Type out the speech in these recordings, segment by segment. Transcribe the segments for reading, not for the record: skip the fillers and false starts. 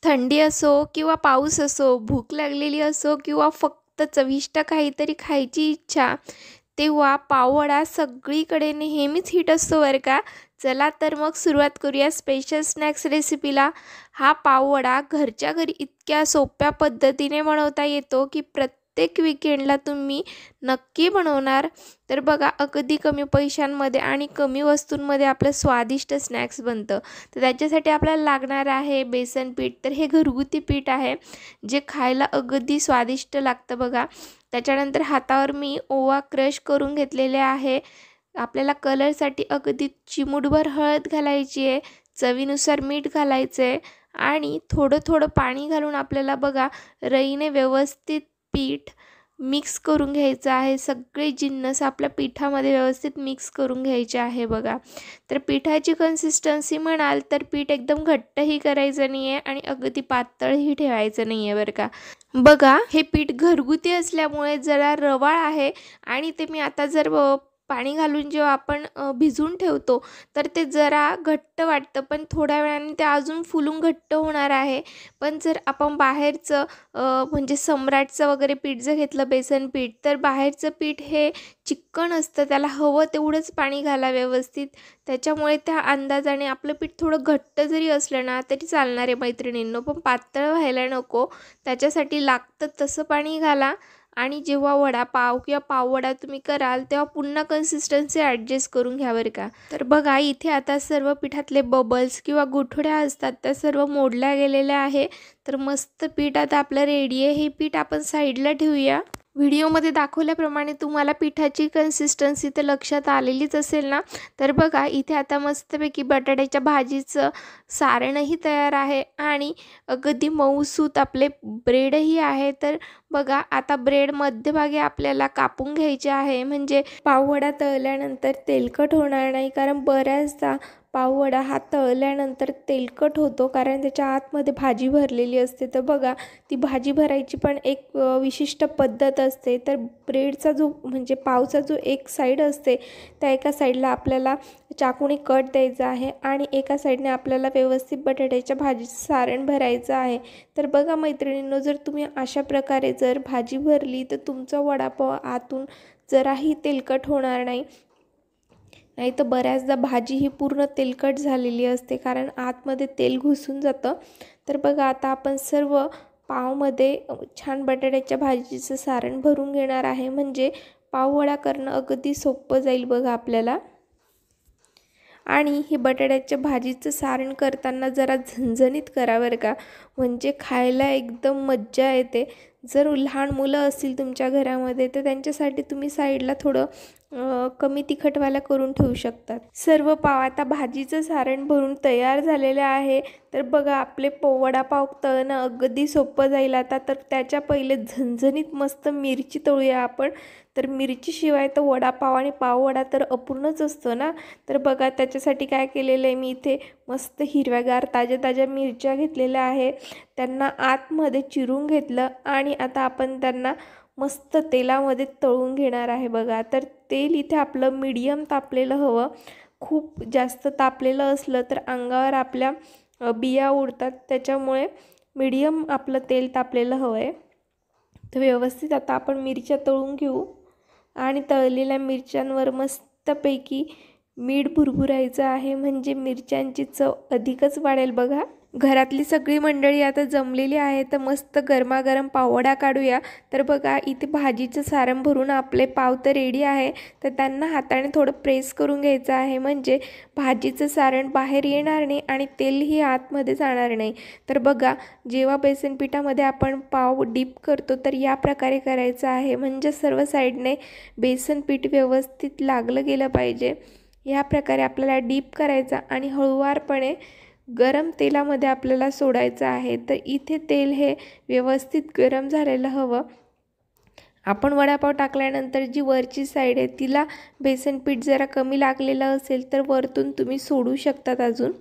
थंडी असो किंवा पाऊस असो, भूक लागलेली असो किंवा फक्त चविष्ट काहीतरी खायची इच्छा, तेव्हा पाववडा सगळीकडे नेहमीच हिट असतो बरं का. चला तर मग सुरुवात करूया स्पेशल स्नॅक्स रेसिपीला. हा पाववडा घरच्या घरी इतक्या सोप्या पद्धतीने बनवता येतो की प्रत्येक वीकेंडला तुम्ही नक्की बनवणार. तर बघा, अगदी कमी पैशांमध्ये आणि कमी वस्तूंमध्ये आपलं स्वादिष्ट स्नॅक्स बनतं. तर त्याच्यासाठी आपल्याला लागणार आहे बेसन पीठ. तर हे घरगुती पीठ आहे जे खायला अगदी स्वादिष्ट लागतं बघा. त्याच्यानंतर हातावर मी ओवा क्रश करून घेतलेले आहे. आपल्याला कलरसाठी अगदी चिमूटभर हळद घालायची आहे, चवीनुसार मीठ घालायचं आहे आणि थोडं थोडं पाणी घालून आपल्याला बघा रईने व्यवस्थित पीठ मिक्स करून घ्यायचं आहे. सगळे जिन्नस आपल्या पिठामध्ये व्यवस्थित मिक्स करून घ्यायचे आहे बघा. तर पिठाची कन्सिस्टन्सी म्हणाल तर पीठ एकदम घट्टही करायचं नाही आहे आणि अगदी पातळही ठेवायचं नाही आहे बरं का. बघा, हे पीठ घरगुती असल्यामुळे जरा रवाळ आहे आणि ते मी आता जर पाणी घालून जेव्हा आपण भिजवून ठेवतो तर ते जरा घट्ट वाटतं, पण थोड्या वेळाने ते अजून फुलून घट्ट होणार आहे. पण जर आपण बाहेरचं म्हणजे सम्राटचं वगैरे पीठ जर घेतलं बेसन पीठ, तर बाहेरचं पीठ हे चिकन असतं, त्याला हवं तेवढंच पाणी घाला व्यवस्थित. त्याच्यामुळे त्या अंदाजाने आपलं पीठ थोडं घट्ट जरी असलं ना तरी चालणार आहे मैत्रिणींनो, पण पातळ व्हायला नको. त्याच्यासाठी लागतं तसं पाणी घाला आणि जेव्हा वडापाव किंवा पाववडा तुम्ही कराल तेव्हा पुन्हा कन्सिस्टन्सी ॲडजस्ट करून घ्या बरं का. तर बघा, इथे आता सर्व पिठातले बबल्स किंवा गुठळ्या असतात त्या सर्व मोडल्या गेलेल्या आहे. तर मस्त पीठ आता आपलं रेडी आहे. हे पीठ आपण साईडला ठेवूया. व्हिडिओमध्ये दाखवल्याप्रमाणे तुम्हाला पिठाची कन्सिस्टन्सी तर लक्षात आलेलीच असेल ना. तर बघा, इथे आता मस्तपैकी बटाट्याच्या भाजीचं सारणही तयार आहे आणि अगदी मऊसूत आपले ब्रेडही आहे. तर बघा, आता ब्रेड मध्यभागी आपल्याला कापून घ्यायचे आहे, म्हणजे पाववडा तळल्यानंतर तेलकट होणार नाही. कारण बऱ्याचदा पाववडा हा तळल्यानंतर तेलकट होतो, कारण त्याच्या आतमध्ये भाजी भरलेली असते. तर बघा, ती भाजी भरायची पण एक विशिष्ट पद्धत असते. तर ब्रेडचा जो म्हणजे पावचा जो एक साईड असते त्या एका साईडला आपल्याला चाकूने कट द्यायचा आहे आणि एका साईडने आपल्याला व्यवस्थित बटाट्याच्या भाजीचं सारण भरायचं आहे. तर बघा मैत्रिणींनो, जर तुम्ही अशा प्रकारे जर भाजी भरली तर तुमचा वडापाव आतून जराही तेलकट होणार नाही. नाही तर बऱ्याचदा भाजी ही पूर्ण तेलकट झालेली असते, कारण आतमध्ये तेल घुसून जातं. तर बघा, आता आपण सर्व पावमध्ये छान बटाट्याच्या भाजीचं सारण भरून घेणार आहे, म्हणजे पाववडा करणं अगदी सोपं जाईल बघा आपल्याला. आणि हे बटाट्याच्या भाजीचं सारण करताना जरा झणझणीत करा बरं का, म्हणजे खायला एकदम मज्जा येते. जर लहान मुलं असतील तुमच्या घरामध्ये तर त्यांच्यासाठी तुम्ही साईडला थोडं कमी तिखटवाला करून ठेवू शकतात. सर्व पाव आता भाजीचं सारण भरून तयार झालेले आहे. तर बघा, आपले वडापाव तळणं अगदी सोपं जाईल आता. तर त्याच्या पहिले झणझणीत मस्त मिरची तळूया आपण. तर मिरचीशिवाय तर वडापाव आणि पाववडा तर अपूर्णच असतो ना. तर बघा, त्याच्यासाठी काय केलेलं आहे मी, इथे मस्त हिरव्यागार ताज्या ताज्या मिरच्या घेतलेल्या आहे. त्यांना आतमध्ये चिरून घेतलं आणि आता आपण त्यांना मस्त तेलामध्ये तळून घेणार आहे बघा. तर तेल इथे आपलं मीडियम तापलेलं हवं. खूप जास्त तापलेलं असलं तर अंगावर आपल्या बिया उडतात, त्याच्यामुळे मीडियम आपलं तेल तापलेलं हवं आहे. तर व्यवस्थित आता आपण मिरच्या तळून घेऊ आणि तळलेल्या मिरच्यांवर मस्तपैकी मीठ भुरभुरायचं आहे, म्हणजे मिरच्यांची चव अधिकच वाढेल बघा. घरातली सगळी मंडळी आता जमलेली आहे, तर मस्त गरमागरम पाववडा काढूया. तर बघा, इथे भाजीचं सारण भरून आपले पाव तर रेडी आहे. तर त्यांना हाताने थोडं प्रेस करून घ्यायचं आहे, म्हणजे भाजीचं सारण बाहेर येणार नाही आणि तेलही आतमध्ये जाणार नाही. तर बघा, जेव्हा बेसन पिठामध्ये आपण पाव डीप करतो तर या प्रकारे करायचं आहे, म्हणजे सर्व साईडने बेसन पीठ व्यवस्थित लागलं गेलं पाहिजे. या प्रकारे आपल्याला डीप करायचा आणि हळूवारपणे गरम तेलामध्ये आपल्याला सोडायचं आहे. तर इथे तेल हे व्यवस्थित गरम झालेलं हवं. आपण वडापाव टाकल्यानंतर जी वरची साईड आहे तिला बेसन पीठ जरा कमी लागलेलं असेल तर वरतून तुम्ही सोडू शकतात अजून.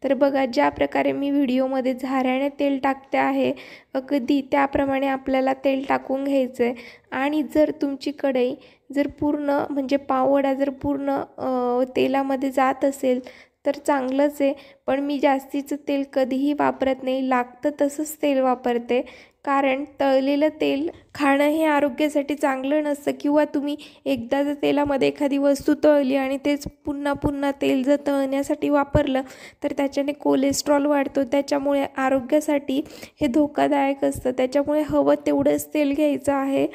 तर बघा, ज्या प्रकारे मी व्हिडिओमध्ये झाऱ्याने तेल टाकते आहे अगदी त्याप्रमाणे आपल्याला तेल टाकून घ्यायचं आहे. आणि जर तुमची कढई जर पूर्ण म्हणजे पाववडा जर पूर्ण तेलामध्ये जात असेल तर चांगलंच आहे, पण मी जास्तीचं तेल कधीही वापरत नाही, लागतं तसंच तेल वापरते. कारण तळलेलं तेल खाणं हे आरोग्यासाठी चांगलं नसतं किंवा तुम्ही एकदा जर तेलामध्ये एखादी वस्तू तळली आणि तेच पुन्हा पुन्हा तेल जर तळण्यासाठी वापरलं तर त्याच्याने कोलेस्ट्रॉल वाढतो, त्याच्यामुळे आरोग्यासाठी हे धोकादायक असतं. त्याच्यामुळे हवं तेवढंच तेल घ्यायचं आहे.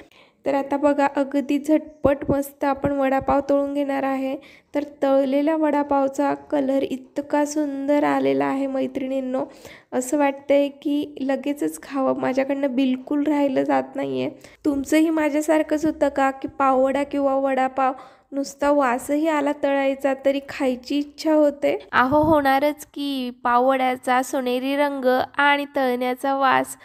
तर आता बघा अगदी झटपट मस्त आपण वडापाव तळून घेणार आहे. तर तळलेल्या वडापावचा कलर इतका सुंदर आलेला आहे मैत्रिणींनो, असं वाटतंय की लगेचच खावं. माझ्याकडनं बिलकुल राहिलं जात नाही आहे. तुमचंही माझ्यासारखंच होतं का की पाववडा किंवा वडापाव नुसता वासही आला तळायचा तरी खायची इच्छा होते? अहो होणारच की. पाववड्याचा सोनेरी रंग आणि तळण्याचा वास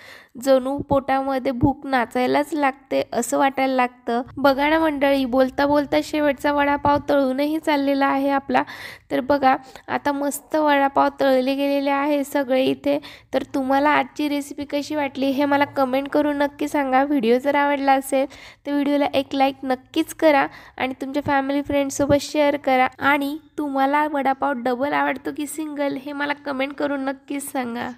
जणू पोटामध्ये भूक नाचायलाच लागते असं वाटायला लागतं. बघा ना मंडळी, बोलता बोलता शेवटचा वडापाव तळूनही चाललेला आहे आपला. तर बघा आता मस्त वडापाव तळले गेलेले आहे सगळे इथे. तर तुम्हाला आजची रेसिपी कशी वाटली हे मला कमेंट करून नक्की सांगा. व्हिडिओ जर आवडला असेल तर व्हिडिओला एक लाईक नक्कीच करा आणि तुमच्या फॅमिली फ्रेंड्ससोबत शेअर करा. आणि तुम्हाला वडापाव डबल आवडतो की सिंगल हे मला कमेंट करून नक्कीच सांगा.